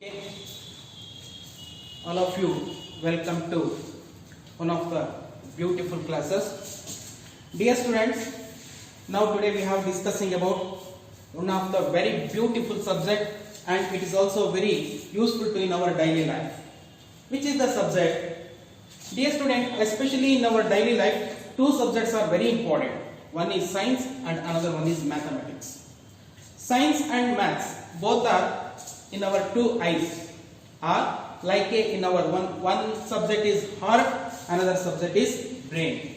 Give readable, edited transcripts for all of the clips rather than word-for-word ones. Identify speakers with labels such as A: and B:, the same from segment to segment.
A: Okay. All of you, welcome to one of the beautiful classes. Dear students, now today we have discussing about one of the very beautiful subject, and it is also very useful to in our daily life. Which is the subject? Dear student, especially in our daily life, two subjects are very important. One is science and another one is mathematics. Science and maths both are in our two eyes, or like in our one subject is heart, another subject is brain.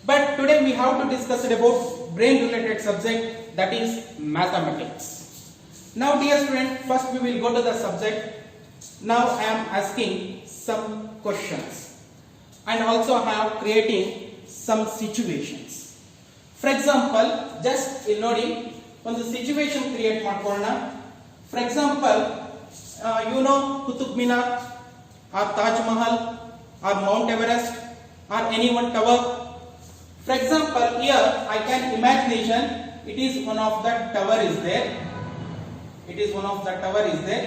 A: But today we have to discuss about brain related subject, that is mathematics. Now dear student, first we will go to the subject. Now I am asking some questions and also I am creating some situations. For example, just ನೋಡಿ ಒಂದು situation create ಮಾಡ್ಕೊಳ್ಳೋಣ. For example, you know Qutub Minar or Taj Mahal or Mount Everest or any one tower. For example, here I can imagination it is one of the tower is there. It is one of the tower is there.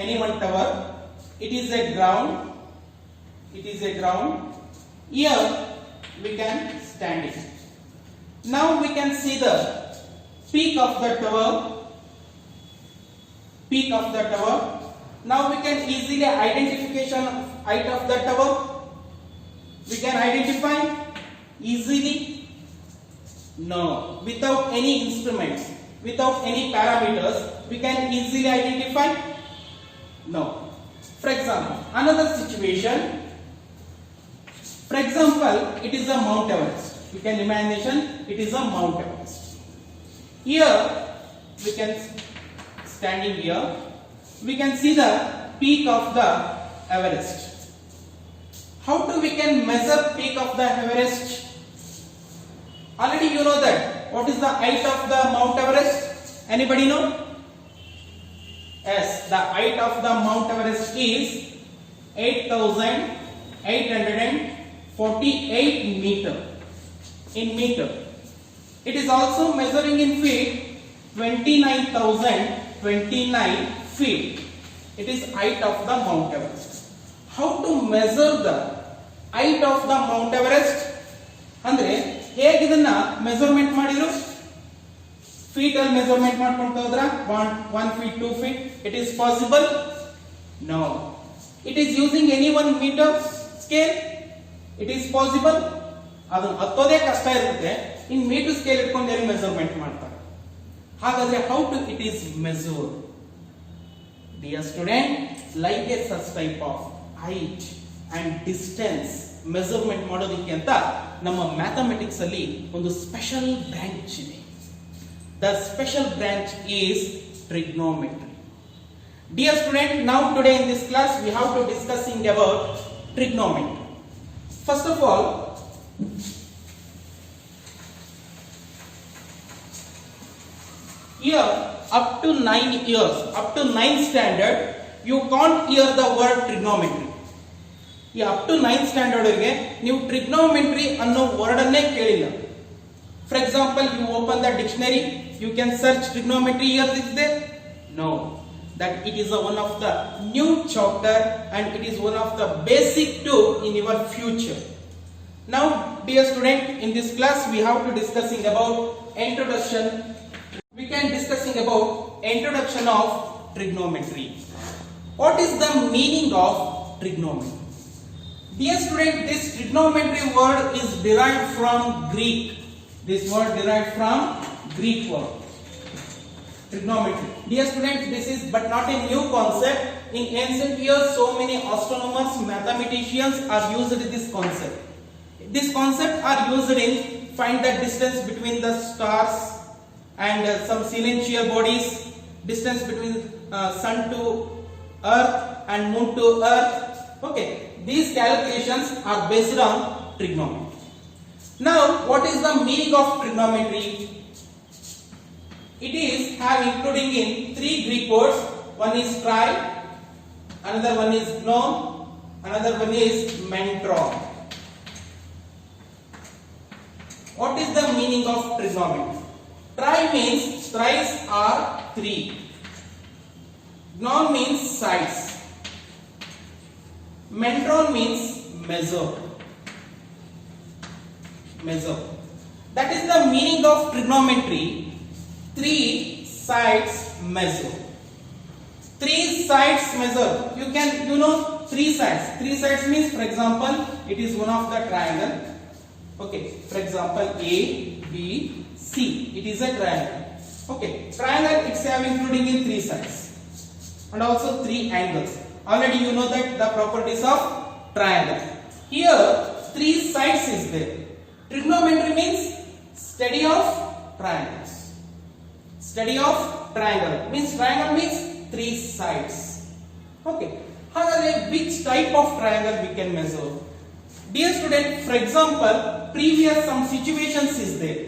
A: Any one tower. It is a ground. It is a ground. Here we can stand it. Now we can see the peak of the tower. Peak of the tower. Now we can easily identification of height of the tower. We can identify easily. No, without any instruments, without any parameters, we can easily identify. No. For example, another situation. For example, it is a Mount Everest. You can imagine it is a Mount Everest. Here we can standing here, we can see the peak of the Everest. How do we can measure peak of the Everest? Already you know that. What is the height of the Mount Everest? Anybody know? Yes, the height of the Mount Everest is 8,848 meter. In meter. It is also measuring in feet 29,029 feet. It is height of the Mount Everest. How to measure the height of the Mount Everest? ಅಂದ್ರೆ ಹೇಗೆ ಇದನ್ನ measurement ಮಾಡಿದ್ರು? Feet ಅಲ್ಲಿ measurement ಮಾಡ್ಕೊಂತ ಹೋದ್ರ 1 feet 2 feet it is possible? No. It is using any one meter scale? It is possible? ಅದನ್ನ ಹತ್ತೋದೇ ಕಷ್ಟ ಇರುತ್ತೆ. ಇನ್ ಮೀಟರ್ ಸ್ಕೇಲ್ ಇಟ್ಕೊಂಡು ಏನು ಮೆಜರ್ಮೆಂಟ್ ಮಾಡ್ತಾರೆ? ಹಾಗಾದ್ರೆ how to it is measured? Dear student, like a such type of height and distance measurement ಮಾಡೋದಕ್ಕೆ ಅಂತ ನಮ್ಮ ಮ್ಯಾಥಮೆಟಿಕ್ಸ್ ಅಲ್ಲಿ ಒಂದು ಸ್ಪೆಷಲ್ ಬ್ರಾಂಚ್ ಇದೆ. The special branch is trigonometry. Dear student, now today in this class we have to discussing about trigonometry. First of all, here up to 9 years, up to 9th standard, you can't hear the word trigonometry. ಈ up to 9th standard ವರೆಗೆ ನೀವು trigonometry ಅನ್ನೋ word ಅನ್ನೇ ಕೇಳಿಲ್ಲ. For example, you open the dictionary, you can search trigonometry, here is there? No. That it is one of the new chapter and it is one of the basic tool in your future. Now, dear student, in this class we have to discussing about introduction. We can discussing about introduction of trigonometry. What is the meaning of trigonometry? Dear student, this trigonometry word is derived from Greek. This word derived from Greek word. Trigonometry. Dear student, this is but not a new concept. In ancient years, so many astronomers, mathematicians are used this concept. This concept are used in find the distance between the stars and some celestial bodies, distance between sun to earth and moon to earth. Okay, these calculations are based on trigonometry. Now, what is the meaning of trigonometry? It is have including in 3 Greek words. One is tri, another one is gnon, another one is mentron. What is the meaning of trigonometry? Tri means thrice are 3. Gnon means sides. Metron means measure. Measure. That is the meaning of trigonometry. 3 sides measure. 3 sides measure. You can, 3 sides. 3 sides means, for example, it is one of the triangle. Okay. For example, A, B, C. It is a triangle. Okay. Triangle it's including in 3 sides. And also 3 angles. Already you know that the properties of triangle. Here 3 sides is there. Trigonometry means study of triangles. Study of triangle means triangle means 3 sides. Okay. However, which type of triangle we can measure? Dear student, for example, previous some situations is there.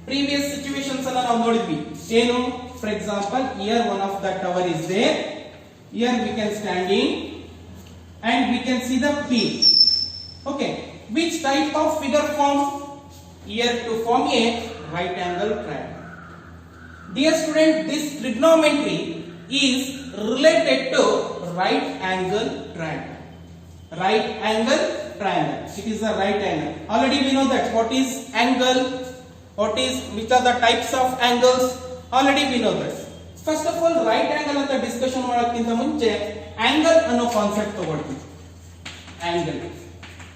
A: Previous situations alla ನಾವು ನೋಡಿದ್ವಿ. ಏನು? For example, here one of the tower is there. Here we can standing and we can see the peak. Okay. Which type of figure form? Here to form a right angle triangle. Dear student, this trigonometry is related to right angle triangle. Right angle triangle. It is a right angle. Already we know that what is angle, which are the types of angles. Already we know that. First of all, right angle ಅಂತ discussion ಮಾಡೋಕ್ಕಿಂತ ಮುಂಚೆ angle ಅನ್ನೋ concept ತಗೊಳ್ತೀವಿ. Angle.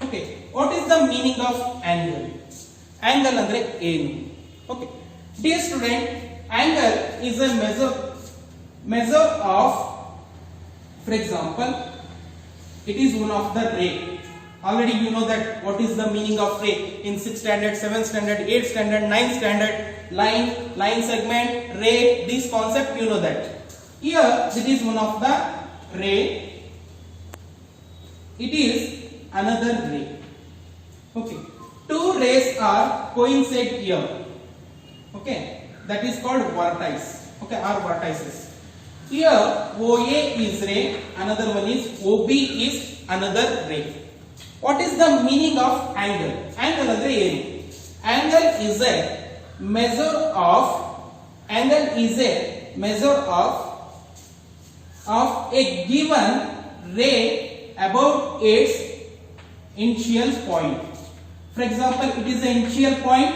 A: Okay. What is the meaning of angle? Angle ಅಂದ್ರೆ ಏನು? Okay. Dear student, angle is a measure of, for example, it is one of the ray. Already you know that what is the meaning of ray in 6th standard, 7th standard, 8th standard, 9th standard. Line segment, ray, this concept you know that. Here it is one of the ray. It is another ray. Okay. 2 rays are coincide here. Okay. That is called vertices. Okay, or vertices. Here OA is ray, another one is OB is another ray. What is the meaning of angle? Angle andre ಏನು? Angle is a measure of a given ray about its initial point. For example, it is an initial point.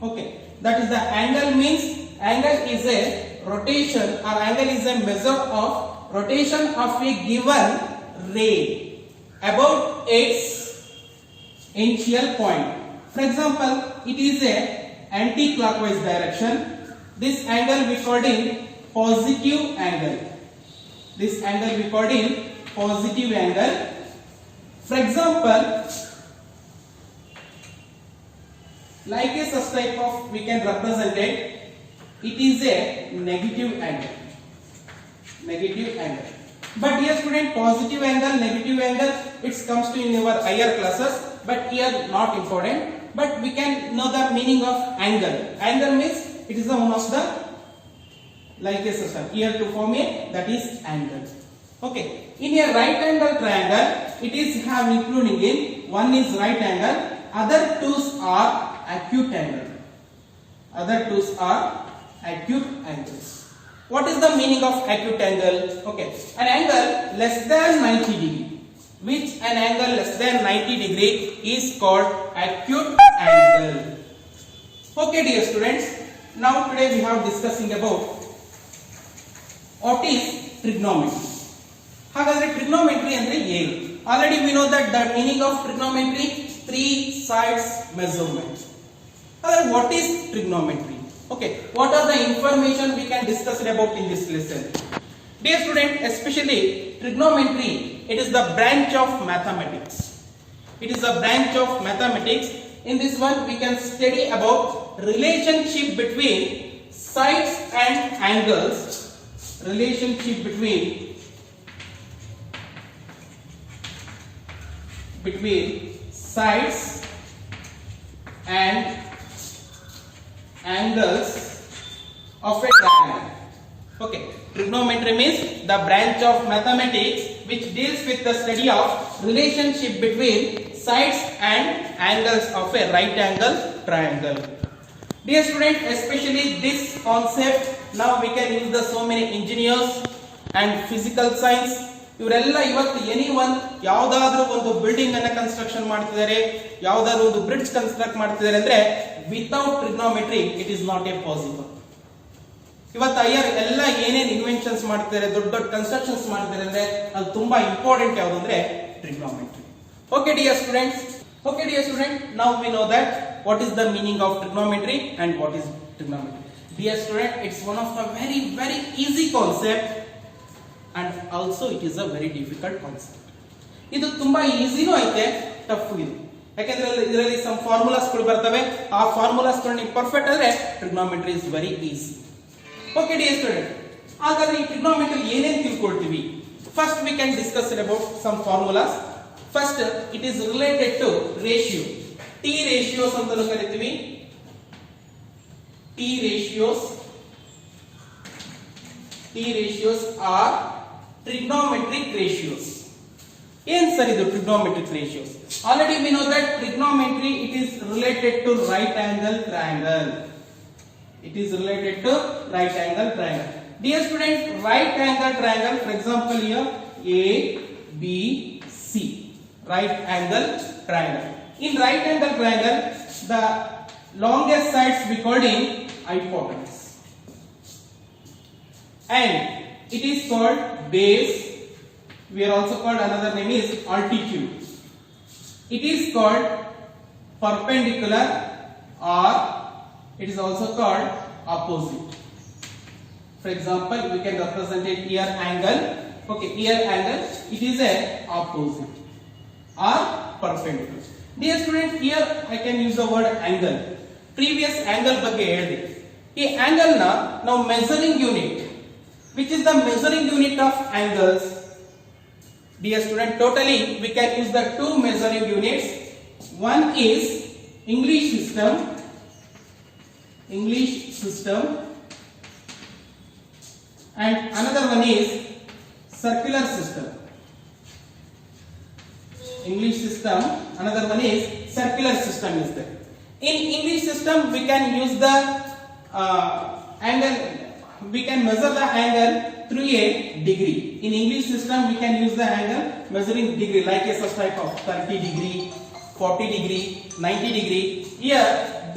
A: Okay, that is the angle means angle is a rotation or angle is a measure of rotation of a given ray about its initial point. For example, it is a anti-clockwise direction. This angle we called in positive angle. This angle we called in positive angle. For example, like a such type of we can represent it. It is a negative angle. Negative angle. But here student, positive angle, negative angle, it comes to in your higher classes. But here not important. But we can know the meaning of angle. Angle means it is the one of the like a system. Here to form a that is angle. Okay. In a right angle triangle, it is have including in one is right angle, other two are acute angle. Other two are acute angles. What is the meaning of acute angle? Okay. An angle less than 90 degree. Which an angle less than 90 degree is called acute angle. Okay dear students, now today we have discussing about what is trigonometry. ಹಾಗಾದ್ರೆ trigonometry ಅಂದ್ರೆ ಏನು? Already we know that the meaning of trigonometry 3 sides measurement. What is trigonometry? Okay, what are the information we can discuss about in this lesson? Dear student, especially trigonometry, it is the branch of mathematics. It is a branch of mathematics. In this one we can study about relationship between sides and angles. Relationship between sides and angles of a triangle. Okay, trigonometry means the branch of mathematics which deals with the study of relationship between sides and angles of a right angle triangle. Dear student, especially this concept now we can use the so many engineers and physical science ಇವರೆಲ್ಲ ಇವತ್ತು any one ಯಾವ್ದಾದ್ರೂ ಒಂದು building ಅನ್ನ construction ಮಾಡ್ತಿದ್ದಾರೆ, ಯಾವ್ದಾದ್ರು ಒಂದು bridge construct ಮಾಡ್ತಿದ್ದಾರೆ ಅಂದ್ರೆ without trigonometry it is not A possible. ಇವತ್ತು ಅಯ್ಯರ್ ಎಲ್ಲ ಏನೇನ್ ಇನ್ವೆನ್ಷನ್ಸ್ ಮಾಡ್ತಿದ್ದಾರೆ, ದೊಡ್ಡ ದೊಡ್ಡ ಕನ್ಸ್ಟ್ರಕ್ಷನ್ಸ್ ಮಾಡ್ತಿದ್ದಾರೆ ಅಂದ್ರೆ ಅದು ತುಂಬಾ ಇಂಪಾರ್ಟೆಂಟ್ ಯಾವುದು ಅಂದ್ರೆ trigonometry. Okay dear students, now we know that what is the meaning of trigonometry and what is trigonometry. Dear student, it's one of the very easy concept and also it is a very difficult concept. ಇದು ತುಂಬಾ ಈಸಿನೂ ಐತೆ, tough ಇದೆ. ಯಾಕಂದ್ರೆ ಇದರಲ್ಲಿ some formulas ಗಳು ಬರ್ತವೆ, ಆ formulas ಗಳು ನೀವು ಪರ್ಫೆಕ್ಟ್ ಆದ್ರೆ trigonometry is very easy. Okay dear student, ಹಾಗಾದ್ರೆ ಈ ಟ್ರಿಗ್ನೋಮೆಟ್ರಿ ಏನೇನ್ ತಿಳ್ಕೊಳ್ತೀವಿ? First we can discuss about some formulas. First it is related to ratio. T ratios ಅಂತ ಕರಿತೀವಿ. T ratios are trigonometric ratios. ಏನ್ ಸರ್ ಇದು trigonometric ratios? Already we know that trigonometry it is related to right angle triangle. It is related to right angle triangle. Dear student, right angle triangle, for example here A, B, C. Right angle triangle. In right angle triangle, the longest sides we called in hypotenuse. And it is called base. We are also called, another name is altitude. It is called perpendicular or it is also called opposite. For example, we can represent it here angle. Okay, here angle, it is a opposite or perpendicular. Dear student, here I can use the word angle. Previous angle ಬಗ್ಗೆ ಹೇಳಿದೆ. ಈ angle ನ ನಾವು measuring unit, which is the measuring unit of angles. Dear student, totally we can use the two measuring units. One is English system and another one is circular system. English system, another one is circular system is there. In English system we can use the angle, we can measure the angle through a degree. In English system we can use the angle measuring degree like a such type of 30 degree, 40 degree, 90 degree. Here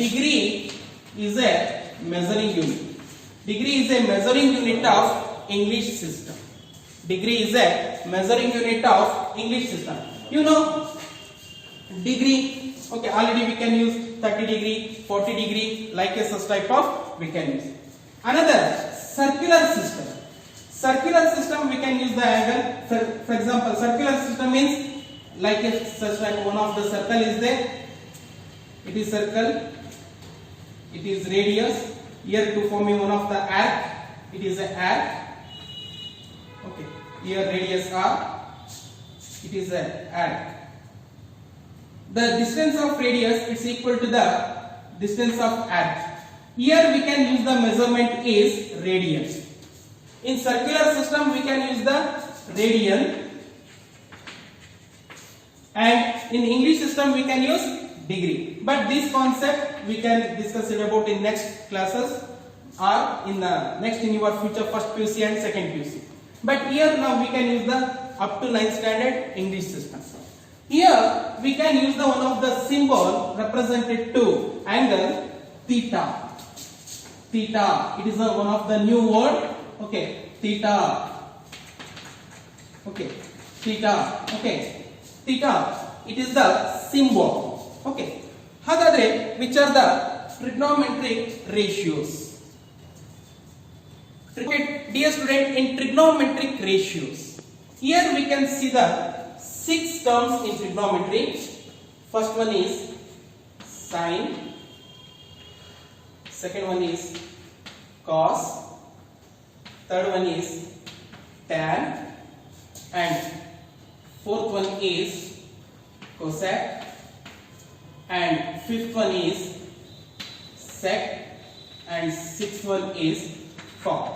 A: degree is a measuring unit. Degree is a measuring unit of English system. Degree is a measuring unit of English system. You know degree. Okay, already we can use 30 degree, 40 degree like a such type of we can use. Another circular system. Circular system we can use the angle. For example, circular system means like a such like one of the circle is there. It is circle. It is radius. Here to forming one of the arc. It is a arc. Okay. Here radius r. It is a arc. The distance of radius is equal to the distance of arc. Here we can use the measurement is radians. In circular system we can use the radian. And in English system we can use degree. But this concept we can discuss it about in next classes or in the next in your future first PUC and second PUC. But here now we can use the up to 9th standard English system. Here we can use the one of the symbol represented to angle theta. Theta, it is one of the new word. Okay, theta. Okay, theta. Okay, theta. It is the symbol. Okay. ಹಾಗಾದ್ರೆ which are the trigonometric ratios? Dear student, in trigonometric ratios, here we can see the 6 terms in trigonometry. First one is sine, second one is cos, third one is tan, and fourth one is cosec, and fifth one is sec, and sixth one is cot.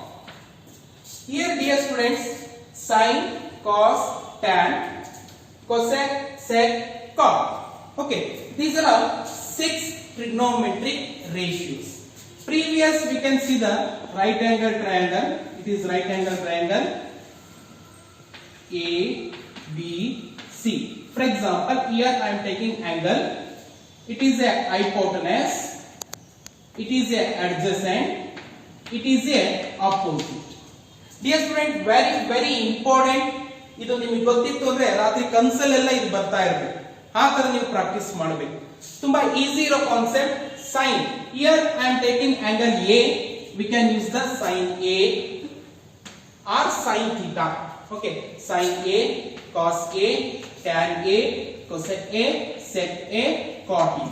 A: Here dear students, sine, cos, tan, cosec, sec, cot. Okay, these are all 6 trigonometric ratios. Previous we can see the right angle triangle. It is right angle triangle. A, B, C. For example, here I am taking angle. It is a hypotenuse. It is a adjacent. It is a opposite. Dear student, very important. ಇದು ನಿಮಗೆ ಗೊತ್ತಿತ್ತು ಅಂದ್ರೆ ರಾತ್ರಿ ಕನಸಲ್ಲೆಲ್ಲ ಇದು ಬರ್ತಾ ಇರಬೇಕು. ಆ ತರ ನೀವು ಪ್ರಾಕ್ಟೀಸ್ ಮಾಡಬೇಕು. ತುಂಬಾ ಈಸಿ ಇರೋ concept. Sin. Here I am taking angle A. We can use the sin A or sin theta. Okay, sin A, cos A, tan A, cosec A, sec A, cot A.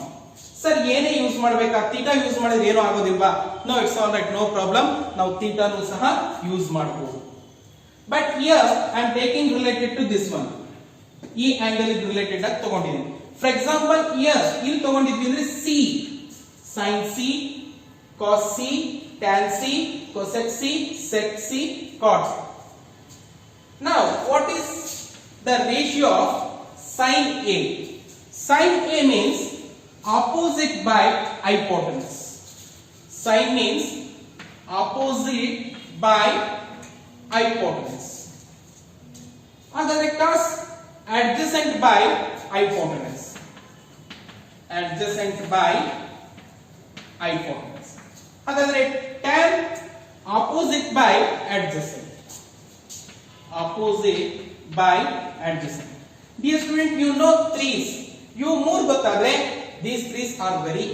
A: Sir, ಏನೇ use ಮಾಡಬೇಕಾ? Theta use ಮಾಡಿದ್ರೆ ಏನೂ ಆಗೋದಿಲ್ವಾ? No, it's all right, no problem. ನಾವು ಥೀಟಾನು ಸಹ use ಮಾಡಬಹುದು. But here I am taking related to this one. ಈ angle is related ಆಗಿ ತಗೊಂಡಿದ್ದೀನಿ. For example, here ಇಲ್ಲಿ ತಗೊಂಡಿದ್ವಿ ಅಂದ್ರೆ C, sin C, cos C, tan C, cosec C, sec C, cot C. Now, what is the ratio of sin A? Sin A means opposite by hypotenuse. Sin means opposite by hypotenuse. Other cos adjacent by hypotenuse. Adjacent by hypotenuse. Other tan opposite by adjacent. Opposite by adjacent. Dear student, you know threes. You more ಗೊತ್ತಾದ್ರೆ these threes are very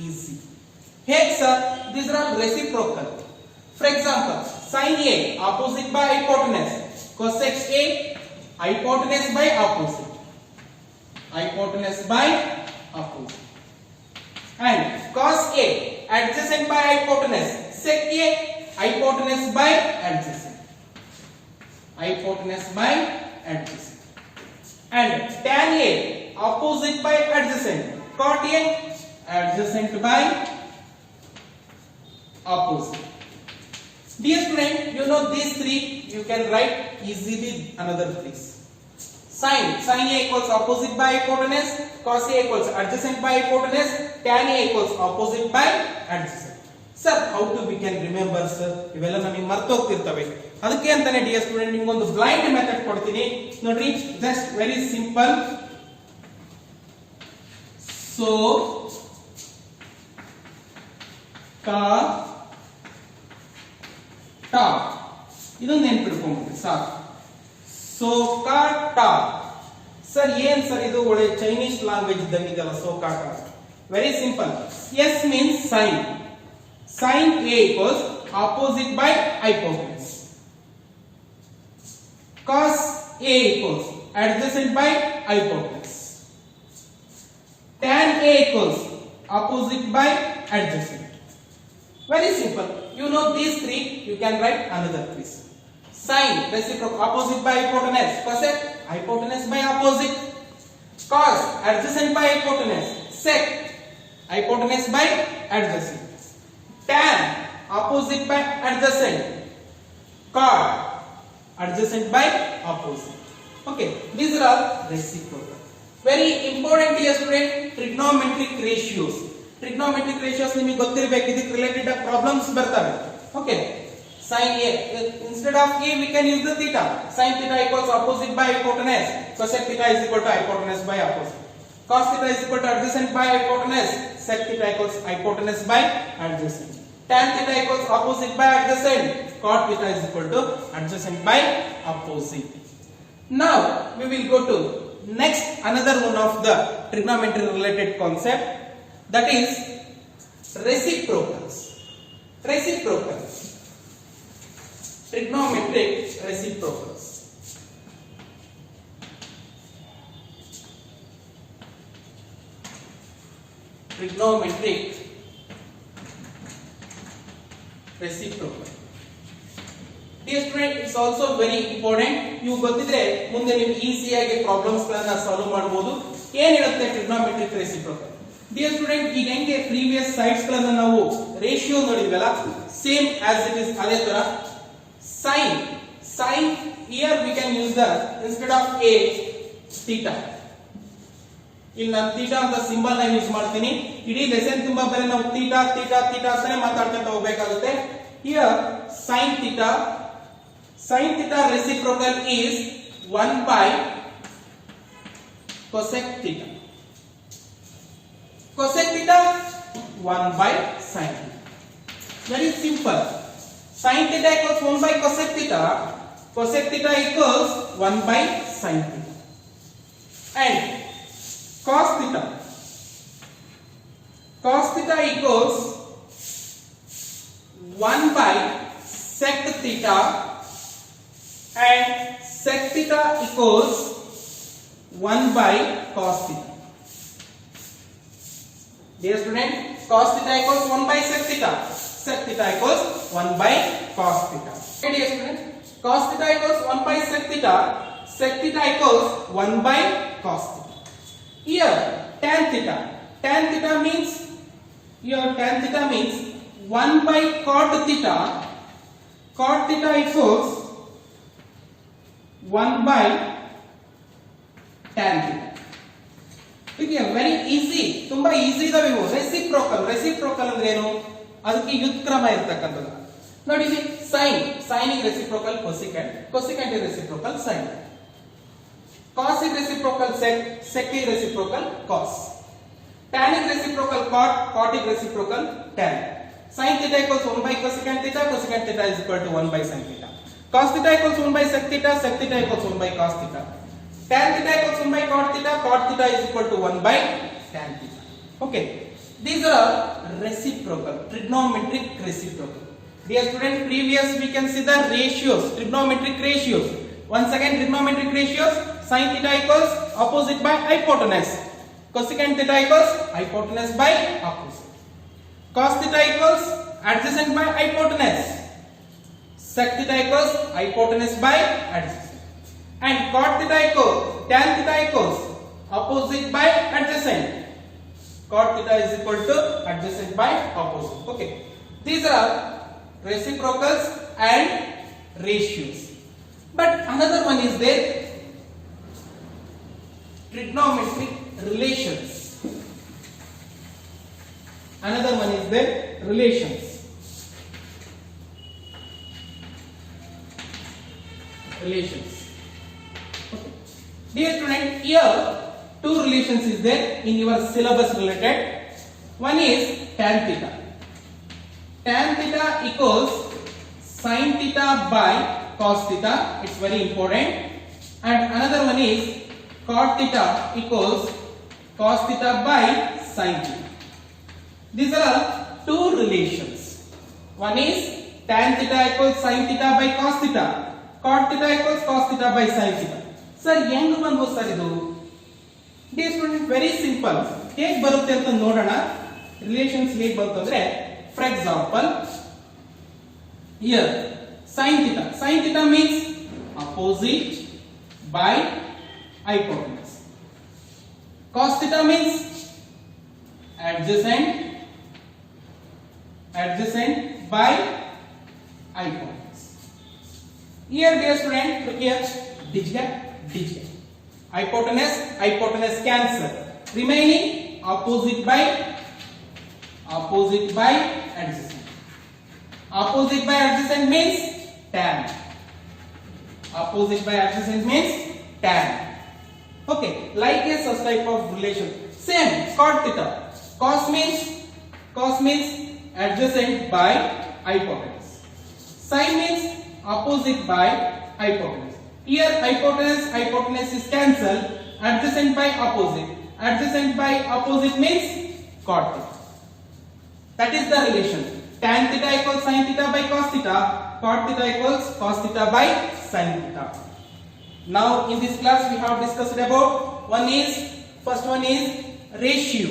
A: easy. Hey sir, these are reciprocal. For example, sin A opposite by hypotenuse, cosec A hypotenuse by opposite, hypotenuse by opposite, and cos A adjacent by hypotenuse, sec A hypotenuse by adjacent, hypotenuse by adjacent, and tan A opposite by adjacent, cot A adjacent by opposite. Dear student, you know these three, you can write easily another threes. Sin A equals opposite by hypotenuse, cos A equals adjacent by hypotenuse, tan A equals opposite by adjacent. Sir, how to we can remember sir? ಇವೆಲ್ಲ ನಮಗೆ ಮರ್ತು ಹೋಗ್ತಿರ್ತವೆ. ಅದಕ್ಕೆ ಅಂತಾನೆ dear student ನಿಮಗೆ ಒಂದು blind method ಕೊಡ್ತೀನಿ ನೋಡ್ರಿ. Just very simple. So ta ಇದೊಂದು ನೆನಪಿಟ್ಕೊಂಡ್ಬಿಡಿ ಸಾಕು. So ka ta. ಸರ್ ಏನ್ ಸರ್ ಇದು ಒಳ್ಳೆ ಚೈನೀಸ್ ಲ್ಯಾಂಗ್ವೇಜ್ ಇದ್ದಂಗಿದೆಲ್ಲ. So ka ta. Very simple. S means sin. Sin A equals opposite by hypotenuse. Cos A equals adjacent by hypotenuse. Tan A equals opposite by adjacent. Very simple. You know these three, you can write another three. Sin reciprocal opposite by hypotenuse, cosec hypotenuse by opposite, cos adjacent by hypotenuse, sec hypotenuse by adjacent, tan opposite by adjacent, cot adjacent by opposite. Okay, these are all reciprocal. Very important dear student, trigonometric ratios. Trigonometric ratios ನಿಮಗೆ ಗೊತ್ತಿರಬೇಕು. ಇದಕ್ಕೆ related problems ಬರ್ತವೆ. Okay, sin A instead of A we can use the theta. Sin theta equals opposite by hypotenuse, cosec theta is equal to hypotenuse by opposite, cos theta is equal to adjacent by hypotenuse, sec theta equals hypotenuse by adjacent, tan theta equals opposite by adjacent, cot theta is equal to adjacent by opposite. Now we will go to next another one of the trigonometry related concept, that is reciprocals. Reciprocals, trigonometric reciprocals. Trigonometric reciprocal. Dear student, it's also very important. You ಗೊತ್ತಿದ್ರೆ ಮುಂದೆ ನೀವು ಈಸಿಯಾಗಿ problems ಗಳನ್ನ solve ಮಾಡಬಹುದು. ಏನು ಹೇಳುತ್ತೆ trigonometric reciprocal? Dear student, ಈಗ ಹೆಂಗೆ ಪ್ರೀವಿಯಸ್ ಸೈಡ್ಸ್ ಗಳನ್ನ ನಾವು ರೇಷಿಯೋ ನೋಡಿದ್ವಲ್ಲ, ಸೇಮ್ ಆಸ್ ಇಟ್ ಇಸ್ ಅದೇ ತರ sin here we can use the instead of a theta. ಇಲ್ಲಿ ನಾನು ಥೀಟಾ ಅಂತ ಸಿಂಬಲ್ ನ ಯೂಸ್ ಮಾಡ್ತೀನಿ. ಇಡೀ ಲೆಸನ್ ತುಂಬಾ ಬರೀ ನಾವು ಥೀಟಾ ಥೀಟಾ ಥೀಟಾ ಅಂತಾನೆ ಮಾತಾಡ್ಕೊಂತ ಹೋಗಬೇಕಾಗುತ್ತೆ. Here sin theta reciprocal is 1 by cosec theta. Cosec theta 1 by sin theta. Very simple. Sin theta equals 1 by cosec theta. Cosec theta equals 1 by sin theta. And cos theta. Cos theta equals 1 by sec theta, and sec theta equals 1 by cos theta. Dear student, cos theta equals 1 by sec theta. Sec theta equals 1 by cos theta. Okay, dear student, cos theta equals 1 by sec theta. Sec theta equals 1 by cos theta. Here tan theta. Tan theta means 1 by cot theta. Cot theta equals 1 by tan theta. Okay, very easy. ತುಂಬಾ easy ಇದಾವೆ ಇವು. Reciprocal ಅಂದ್ರೆ ಏನು? ಅದಕ್ಕೆ ವ್ಯುತ್ಕ್ರಮ ಇರತಕ್ಕಂಥದ್ದು. ನೋಡಿ ಇಲ್ಲಿ sin ಗೆ ರೆಸಿಪ್ರೋಕಲ್ ಕೊಸಿಕೆಂಟ್, ಕೊಸಿಕೆಂಟ್ ಗೆ ರೆಸಿಪ್ರೋಕಲ್ sin, cos ಗೆ ರೆಸಿಪ್ರೋಕಲ್ sec ಗೆ ರೆಸಿಪ್ರೋಕಲ್ cos, tan ಗೆ ರೆಸಿಪ್ರೋಕಲ್ cot, cot ಗೆ reciprocal tan. Sin theta equals 1 by cosecant theta, cosecant theta is equal to 1 by sin theta. Cos theta equals 1 by sec theta, sec theta equals 1 by cos theta. Tan theta equals 1 by cot theta, cot theta is equal to 1 by tan theta. Okay, these are reciprocal, trigonometric reciprocal. Dear student, previous we can see the ratios, trigonometric ratios. Once again, trigonometric ratios: sin theta equals opposite by hypotenuse, cosecant theta equals hypotenuse by opposite. Cos theta equals adjacent by hypotenuse. Sec theta equals hypotenuse by adjacent. And cot theta equals tan theta equals opposite by adjacent. Cot theta is equal to adjacent by opposite. Okay. These are reciprocals and ratios. But another one is there, trigonometric relations. Another one is the relations. Okay. Dear student, here two relations is there in your syllabus related. One is tan theta. Tan theta equals sin theta by cos theta. It's very important. And another one is cot theta equals cos theta by sin theta. These are two relations. One is tan theta equals sin theta by cos theta. Cot theta equals cos theta by sin theta. Sir, ಹೆಂಗ್ ಬಂತು sir ಇದು? Dear student, very simple. ಹೇಗೆ ಬರುತ್ತೆ ಅಂತ ನೋಡೋಣ. Relations ಹೇಗೆ ಬಂತು ಅಂದ್ರೆ, for example here sin theta. Sin theta means opposite by hypotenuse. Cos theta means adjacent by hypotenuse. Here dear student, look here, digit. Hypotenuse cancel, remaining opposite by adjacent. Opposite by adjacent means tan. Okay, like a such type of relation. Same cot theta. Cos means adjacent by hypotenuse. Sin means opposite by hypotenuse. Here hypotenuse is cancelled. Adjacent by opposite means cot theta. That is the relation. Tan theta equals sin theta by cos theta. Cot theta equals cos theta by sin theta. Now in this class we have discussed about first one is ratio,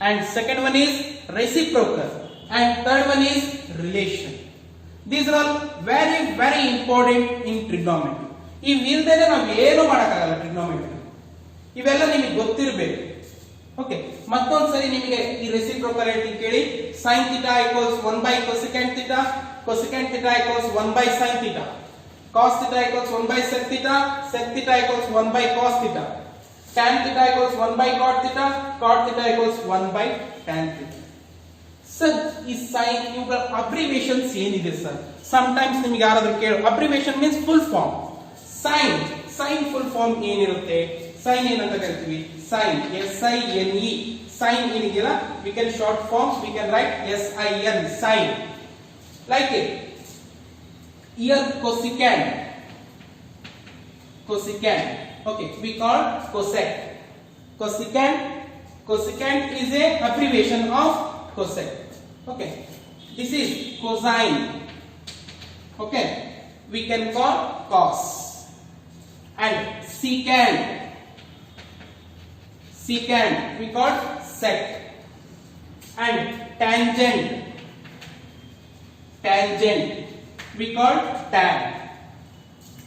A: and second one is reciprocal, and third one is relation. These are all very very important in trigonometry. ಇವಿಲ್ಲದೆ ನಾವು ಏನು ಮಾಡಕ್ಕಾಗಲ್ಲ trigonometry. ಇವೆಲ್ಲ ನಿಮಗೆ ಗೊತ್ತಿರಬೇಕು. Okay, ಮತ್ತೊಂದ್ಸರಿ ನಿಮಗೆ ಈ ರೆಸಿಪ್ರೋಕಲಿಟಿ ಕೇಳಿ, sin theta equals 1 by cosecant theta, cosecant theta equals 1 by sin theta, cos theta equals 1 by sec theta equals 1 by cos theta, tan theta equals 1 by cot theta equals 1 by tan theta. Sir, ಈ sine ಇವುಗಳ abbreviations ಏನಿದೆ ಸರ್? Some times ನಿಮಗೆ ಯಾರಾದ್ರೂ ಕೇಳೋ, abbreviation means full form. Sine full form ಏನಿರುತ್ತೆ? Sine ಏನಂತ ಕರಿತೀವಿ? ಸೈನ್, SINE, ಸೈನ್ ಏನಿದೆಯಲ್ಲ, we can short forms, we can write SIN, sine, like it. Here cosecant, cosecant, okay, we call cosec. Cosecant is a abbreviation of cosec. Okay, this is cosine. Okay, we can call cos. And secant we call sec. And tangent we call tan.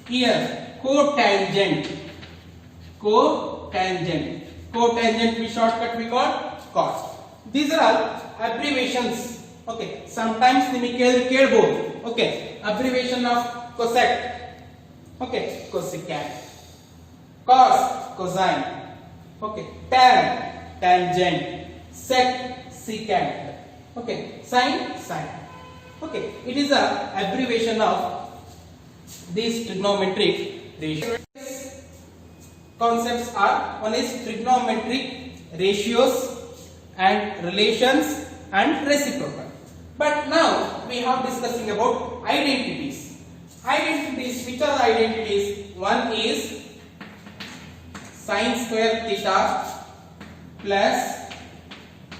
A: Here cotangent we shortcut we call cos. These are all abbreviations. Okay, sometimes ನಿಮಗೆ ಕೇಳಬಹುದು. Okay, abbreviation of cosec. Okay, cosecant. Cos, cosine. Okay, tan, tangent. Sec, secant. Okay, sine, sine. Okay, it is a abbreviation of these trigonometric ratios. Concepts are, one is trigonometric ratios and relations and reciprocal. But now we have discussing about identities. Which are the identities? One is sin square theta plus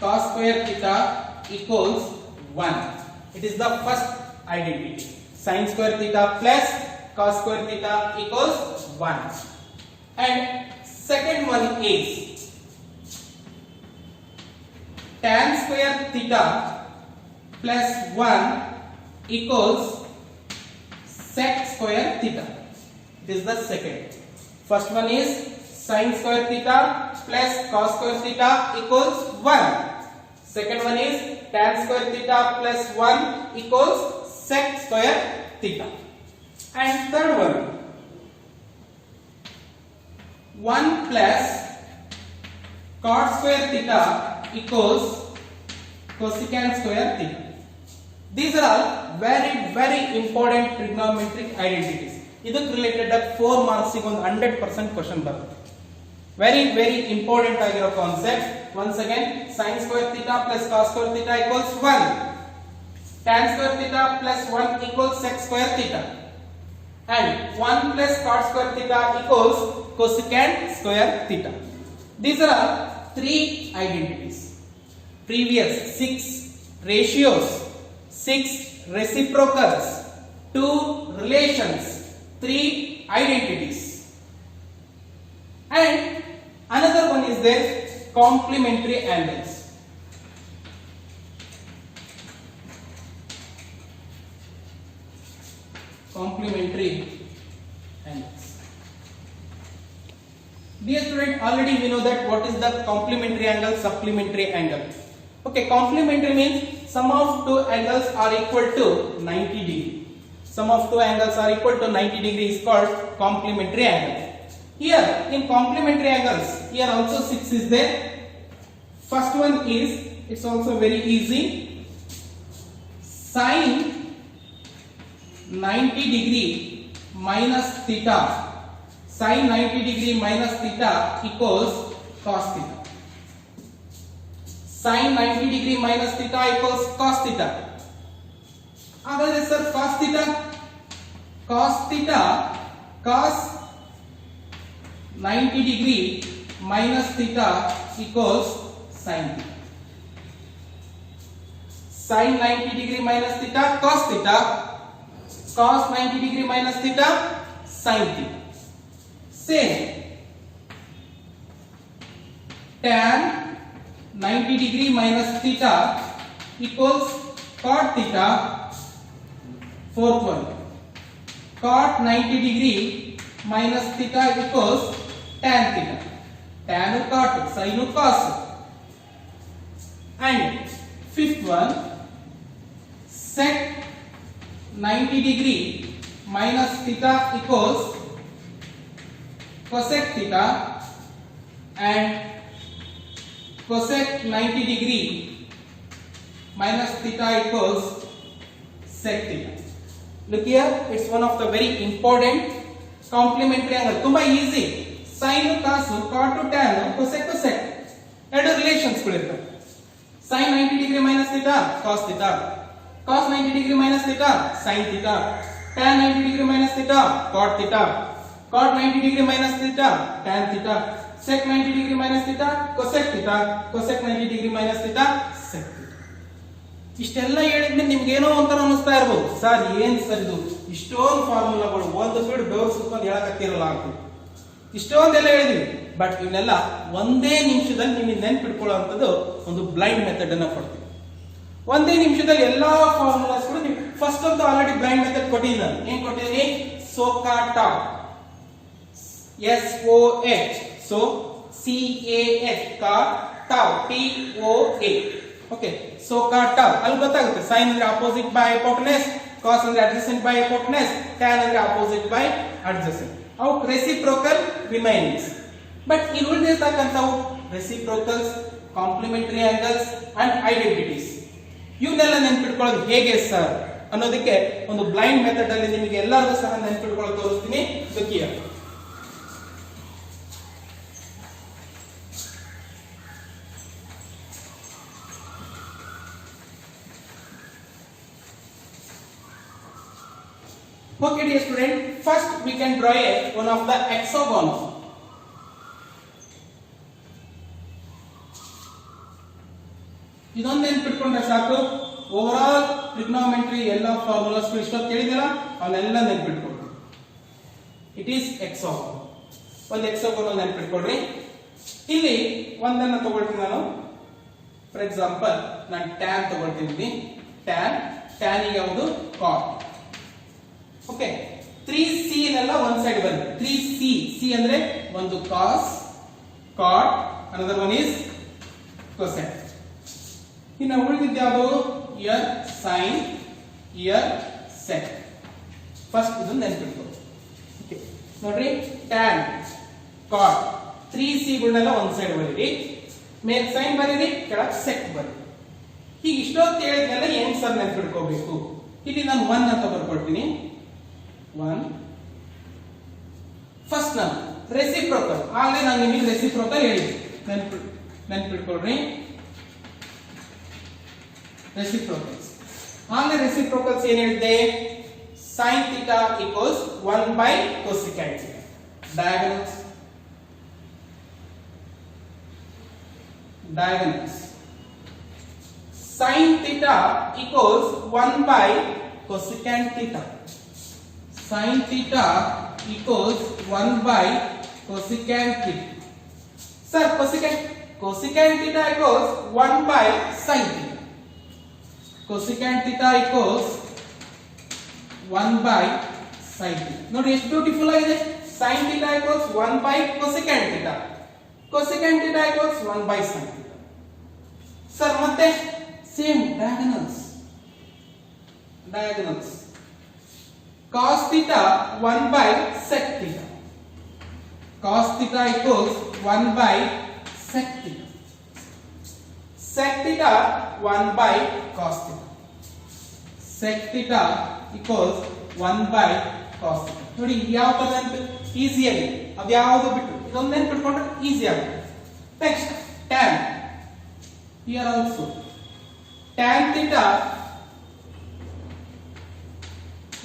A: cos square theta equals 1. It is the first identity. Sin square theta plus cos square theta equals 1. And second one is tan square theta plus 1 equals sec square theta. This is the second. First one is sin square theta plus cos square theta equals 1. Second one is tan square theta plus 1 equals sec square theta. And third one, 1 plus cot square theta equals cosecant square theta. These are all very important trigonometric identities. ಇದಕ್ಕೆ related 4 marks ಗೆ ಒಂದು 100% question ಬರುತ್ತೆ. very important ಆಗಿರೋ concept. once again, sin square theta plus cos square theta equals 1. tan square theta plus 1 equals sec square theta. And 1 plus cot square theta equals cosecant square theta. These are all 3 identities. Previous 6 ratios, 6 reciprocals, 2 relations, 3 identities. And another one is there, complementary angles. Complementary angles. Dear student, already we know that what is the complementary angle, supplementary angle. Okay, complementary means sum of two angles are equal to 90 degree. Sum of two angles are equal to 90 degree is called complementary angle. Here in complementary angles, here also 6 is there. First one is, it's also very easy, sin 90 degree minus theta. Sin 90 degree minus theta equals cos theta. Sin 90 degree minus theta equals cos theta. Again sir, cos theta, cos 90 degree minus theta equals sin theta. Sin 90 degree minus theta cos theta, cos 90 degree minus theta sin theta. Same, tan 90 degree minus theta equals cot theta. Fourth one, cot 90 degree minus theta equals tan theta. Tan cot, sin cos. And fifth one, sec 90 degree minus theta equals cosec theta. And cosec 90 degree minus theta equals sec theta. Look here, it's one of the very important complementary angle ತುಂಬಾ easy. Sine cos, cot tan, cosec sec ಎರಡು relations ಗಳಿರ್ತವೆ. Sine 90 degree minus theta cos theta, cos 90 degree minus theta sine theta, tan 90 degree minus theta cot theta, cot 90 degree minus theta tan theta, sec 90 degree minus theta cosec theta, cosec 90 degree minus theta sec theta. ಇಷ್ಟೆಲ್ಲ ಹೇಳಿದ್ಮೇಲೆ ನಿಮ್ಗೆ ಏನೋ ಒಂಥರ ಅನಿಸ್ತಾ ಇರ್ಬೋದು, sir ಏನ್ sir ಇದು ಇಷ್ಟೊಂದು ಫಾರ್ಮುಲಾಗಳು ಒಂದು ಫೀಡ್ ಬೆವರು ಸುತ್ಕೊಂಡು ಹೇಳಕತ್ತಿರಲ್ಲ ಅಂತ. ಇಷ್ಟೊಂದೆಲ್ಲ ಹೇಳಿದ್ವಿ, ಬಟ್ ಇವನ್ನೆಲ್ಲ ಒಂದೇ ನಿಮಿಷದಲ್ಲಿ ನಿಮಗೆ ನೆನ್ಪಿಟ್ಕೊಳ್ಳುವಂಥದ್ದು ಒಂದು ಬ್ಲೈಂಡ್ ಮೆಥಡ್ ಅನ್ನ ಕೊಡ್ತೀವಿ. ಒಂದೇ ನಿಮಿಷದಲ್ಲಿ ಎಲ್ಲಾ ಫಾರ್ಮುಲಾಸ್ ಕೂಡ ನೀವು ಫಸ್ಟ್ ಅಂತೂ ಆಲ್ರೆಡಿ ಬ್ಲೈಂಡ್ ಮೆಥಡ್ ಕೊಟ್ಟಿದ್ದೀನಿ ನಾನು. ಏನ್ ಕೊಟ್ಟಿದ್ದೀನಿ? ಸೋಕಾ ಟಾ, SOH, so CAH का tau, TOA. Okay, so का tau ಅಲ್ಲಿ ಗೊತ್ತಾಗುತ್ತೆ. sin ಅಂದ್ರೆ opposite by hypotenuse, cos ಅಂದ್ರೆ adjacent by hypotenuse, tan ಅಂದ್ರೆ opposite by adjacent. ಅವು reciprocal remains. But ಇಲ್ಲಿ ಉಳಿದಿರ್ತಕ್ಕಂಥವು reciprocals, complementary angles and identities. ಇವನ್ನೆಲ್ಲ ನೆನ್ಪಿಟ್ಕೊಳ್ಳೋದು ಹೇಗೆ ಸರ್ ಅನ್ನೋದಕ್ಕೆ ಒಂದು ಬ್ಲೈಂಡ್ ಮೆಥಡ್ ಅಲ್ಲಿ ನಿಮಗೆ ಎಲ್ಲರಿಗೂ ಸಹ ನೆನ್ಪಿಟ್ಕೊಳ್ಳೋದು ತೋರಿಸ್ತೀನಿ. ದುಃಖಿಯ Okay, dear student, first we can draw one of the hexagon. ಇದೊಂದು ನೆನ್ಪಿಟ್ಕೊಂಡ್ರೆ ಸಾಕು. ಓವರ್ ಆಲ್ ಟ್ರಿಗ್ನೋಮೆಟ್ರಿ ಎಲ್ಲ ಫಾರ್ಮುಲಾಸ್ ಇಷ್ಟೊತ್ತು ಹೇಳಿದಿಲ್ಲ ಅವನ್ನೆಲ್ಲ ನೆನ್ಪಿಟ್ಕೊಳ್ರಿ. It is ಹೆಕ್ಸಾಗೋನ್. ಒಂದು ಹೆಕ್ಸಾಗೋನ್ ನೆನ್ಪಿಟ್ಕೊಳ್ರಿ. ಇಲ್ಲಿ ಒಂದನ್ನ ತಗೊಳ್ತೀನಿ ನಾನು. ಫಾರ್ ಎಕ್ಸಾಂಪಲ್ ನಾನು ಟ್ಯಾನ್ ತಗೊಳ್ತೀನಿ. ಟ್ಯಾನ್ ಈಗ ಯಾವುದು? ಕಾಟ್. ಓಕೆ, 3C ನೆಲ್ಲ ಒಂದ್ ಸೈಡ್ ಬರುತ್ತೆ. 3C ಅಂದ್ರೆ ಒಂದು cos, cot, another one is cosec. ಇನ್ನು ಉಳಿದಿದ್ದು ಯಾವುದು? ಇಯರ್ ಸೈನ್, ಇಯರ್ ಸೆಕ್. ಫಸ್ಟ್ ಇದನ್ನ ನೆನ್ಪಿಟ್ಕೊಳ್ಳಿ. ಓಕೆ, ನೋಡ್ರಿ, ಟ್ಯಾನ್, ಕಾಟ್, 3C ಗಳನ್ನೆಲ್ಲ ಒಂದ್ ಸೈಡ್ ಬರೀರಿ, ಮೇಲ್ ಸೈನ್ ಬರೀರಿ, ಕೆಳಗೆ ಸೆಕ್ ಬರೀರಿ. ಹೀಗೆ ಇಷ್ಟೊತ್ತು ಹೇಳಿದ್ನೆಲ್ಲ ಏನ್ ಸರ್ ನೆನ್ಪಿಟ್ಕೋಬೇಕು? ಇಲ್ಲಿ ನಾನು 1 ಅಂತ ಬರ್ಕೊಳ್ತೀನಿ. 1 ಫಸ್ಟ್ ನಾನು ರೆಸಿಪ್ರೋಕಲ್, ಆಗಲೇ ನಾನು ನಿಮಗೆ ರೆಸಿಪ್ರೋಕಲ್ ಹೇಳಿದ್ದೆ, ನೆನ್ಪಿಟ್ಕೊಳ್ರಿ. ರೆಸಿಪ್ರೋಕಲ್ಸ್ ಆಗಲೇ ರೆಸಿಪ್ರೋಕಲ್ಸ್ ಏನ್ ಹೇಳಿದ್ದೆ? Sine theta equals 1 by cosecant theta. Diagonals sine theta equals 1 by cosecant theta. Sin theta equals 1 by cosecant theta. Sir, cosecant theta equals 1 by sin theta. Cosecant theta equals 1 by sin theta. ನೋಡಿ ಎಷ್ಟು beautiful ಆಗಿದೆ. sin theta equals 1 by cosecant theta. Cosecant theta equals 1 by sin theta. Sir, ಮತ್ತೆ same diagonals. Cos theta 1 by sec theta. Cos theta equals 1 by sec theta. Sec theta 1 by cos theta. Sec theta equals 1 by cos theta. ನೋಡಿ ಯಾವ ಪದ ಅಂತ easy ಆಗಿ ಅದು ಯಾವುದು ಬಿಟ್ಟು ಇದೊಂದು ನೆನ್ಪಿಟ್ಕೊಂಡ್ರೆ ಈಸಿ ಆಗುತ್ತೆ. Next tan. Here also tan theta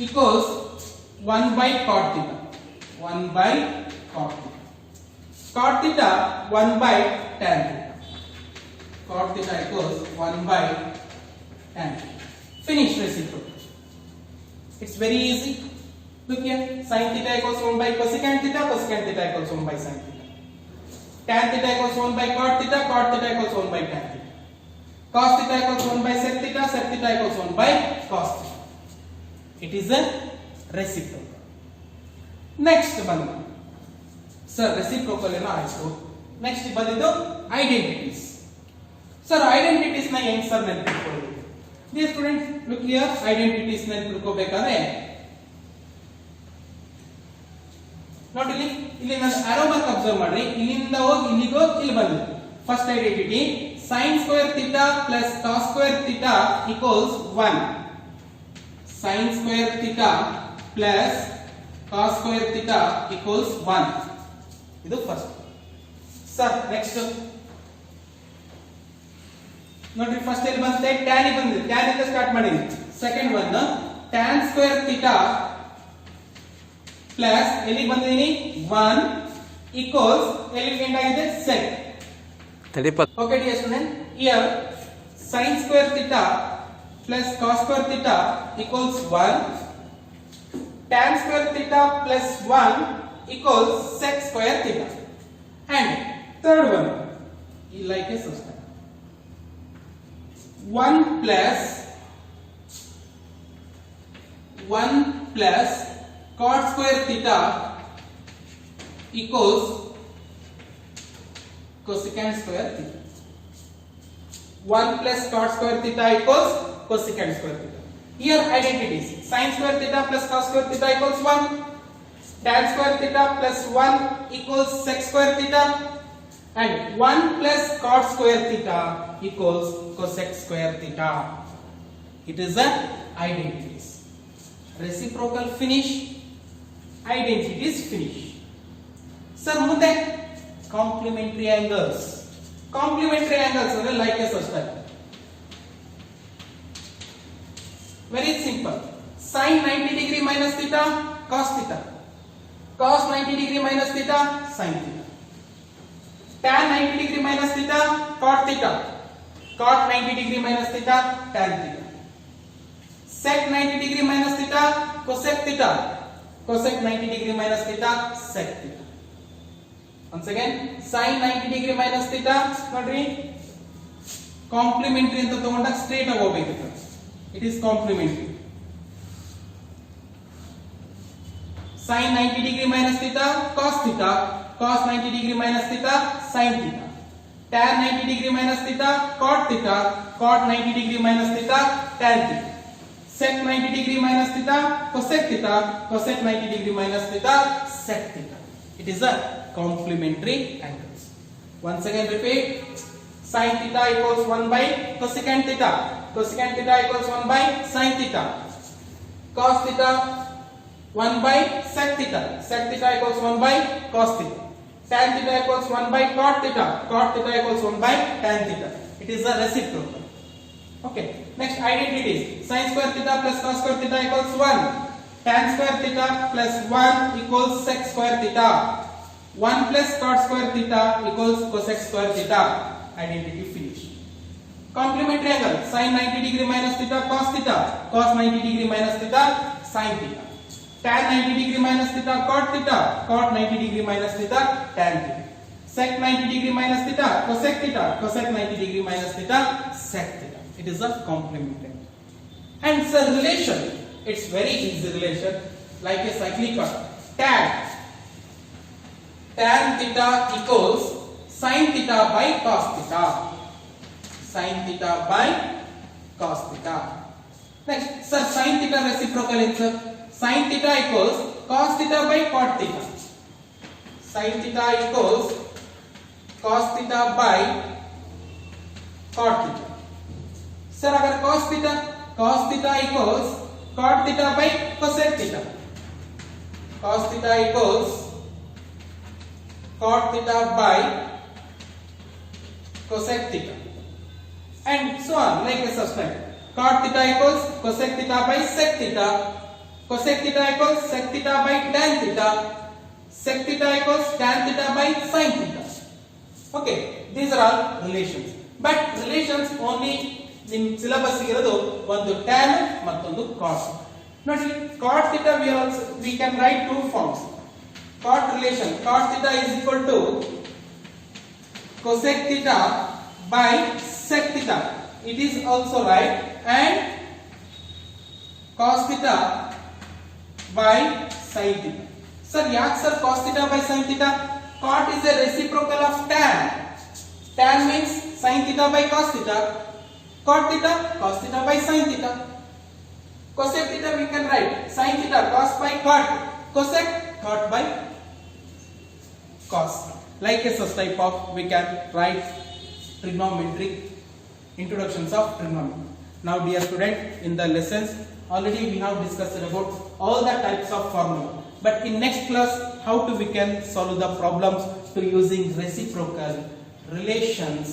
A: equals 1 by cot theta. 1 by cot theta. Cot theta 1 by tan theta. Cot theta equals 1 by tan theta. Finish reciprocal. It's very easy. Look here. Sin theta equals 1 by cosecant theta. Cosecant theta equals 1 by sin theta. Tan theta equals 1 by cot theta. Cot theta equals 1 by tan theta. Cos theta equals 1 by sec theta. Sec theta equals 1 by cos theta. It is a reciprocal. Next ಬಂದು sir reciprocal ಏನೋ ಆಯ್ತು. Next ಬಂದಿದ್ದು identities. Sir identities ನ ಹೆಂಗ್ sir ನೆನಪಿಟ್ಕೊಳ್ಳೋದು? Dear students, look here. Identities ನೆನಪಿಟ್ಕೋಬೇಕಾದ್ರೆ ನೋಡಿ ಇಲ್ಲಿ ನಾನು ಆರೋ ಮಾರ್ಕ್ ಅಬ್ಸರ್ವ್ ಮಾಡ್ರಿ. ಇಲ್ಲಿಂದ ಹೋಗಿ ಇಲ್ಲಿಗೆ ಹೋಗಿ ಇಲ್ಲಿ ಬಂದಿದೆ. First identity sin square theta plus cos square theta equals 1. Sin square theta plus cos square theta equals 1. ಇದು ಫಸ್ಟ್. ಸರ್ ನೆಕ್ಸ್ಟ್ ನೋಡ್ರಿ, ಫಸ್ಟ್ ಎಲ್ಲಿ ಬಂತೆ? tan ಬಂದಿದೆ, tan ಇಂದ ಸ್ಟಾರ್ಟ್ ಮಾಡಿದ್ವಿ. Second one tan square theta plus ಎಲ್ಲಿಗೆ ಬಂದಿದ್ದೀನಿ 1 equals ಎಲ್ಲಿಗೆ ಎಂಡ್ ಆಗಿದೆ sec. Okay dear student, here sin square theta plus cos square theta equals 1, tan square theta plus 1 equals sec square theta, and third one like a system 1 plus cot square theta equals cosecant square theta. 1 plus cot square theta equals cosecant square theta. Here identities: sin square theta plus cos square theta equals 1, tan square theta plus 1 equals sec square theta, and 1 plus cot square theta equals cosec square theta. It is the identities. Reciprocal finish, identities finish. Sir, ಮುಂದೆ complementary angles. Complementary angles ಅಂದ್ರೆ like a sustain. Very simple. Sin 90 degree minus theta cos theta, cos 90 degree minus theta sin theta, tan 90 degree minus theta cot theta, cot 90 degree minus theta tan theta, sec 90 degree minus theta cosec theta, cosec 90 degree minus theta sec theta. Once again, sin 90 degree minus theta ನೋಡ್ರಿ complementary ಅಂತ ತಗೊಂಡಾಗ straight ಆಗಿ ಹೋಗಬೇಕು. It is complementary. Sin 90 degree minus theta cos theta, cos 90 degree minus theta sin theta, tan 90 degree minus theta cot theta, cot 90 degree minus theta tan theta, sec 90 degree minus theta cosec theta, cosec 90 degree minus theta sec theta. It is a complementary angles. Once again repeat: sin theta equals 1 by cosecant theta, cosecant theta equals 1 by sin theta, cos theta 1 by sec theta, sec theta equals 1 by cos theta, tan theta equals 1 by cot theta, cot theta equals 1 by tan theta. It is a reciprocal. Okay, next identities: sin square theta plus cos square theta equals 1, tan square theta plus 1 equals sec square theta, 1 plus cot square theta equals cosec square theta. Identity finish. Complementary angle: sin 90 degree minus theta cos theta, cos 90 degree minus theta sin theta, tan 90 degree minus theta cot theta, cot 90 degree minus theta tan theta, sec 90 degree minus theta cosec theta, cosec 90 degree minus theta sec theta. It is a complementary. And the relation, it's very easy relation, like a cyclic curve. Tan theta equals sin theta by cos theta, sin theta by cos theta. Next, sir, sin theta reciprocal is sin theta equals cos theta by cot theta, sin theta equals cos theta by cot theta. Sir, अगर cos theta equals cot theta by cosec theta, cos theta equals cot theta by cosec theta, and so on like a subscribe. Cot theta equals cosec theta by sec theta, cosec theta equals sec theta by tan theta, sec theta equals tan theta by sin theta. Okay, these are all relations, but relations only in syllabus ಇರೋದು ಒಂದು tan ಮತ್ತೊಂದು cos. ನೋಡಿ, cot theta we can write two forms. Cot relation: cot theta is equal to cosec theta by sec theta. It is also right, and cos theta by sin theta. Sir, yaak sir cos theta by sin theta? Cot is a reciprocal of tan. Tan means sin theta by cos theta. Cot theta, cos theta by sin theta. Cosec theta we can write sin theta cos by cot, cosec cot by cos. Like a such type of we can write trigonometric introductions of trigonometry. Now dear student, in the lessons already we have discussed about all the types of formula, but in next class how to we can solve the problems to using reciprocal, relations,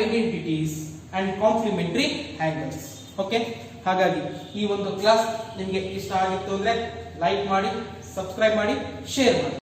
A: identities and complementary angles. Okay, ಹಾಗಾಗಿ ಈ ಒಂದು class ನಿಮಗೆ ಇಷ್ಟ ಆಗಿತ್ತು ಅಂದ್ರೆ like ಮಾಡಿ, subscribe ಮಾಡಿ, share ಮಾಡಿ.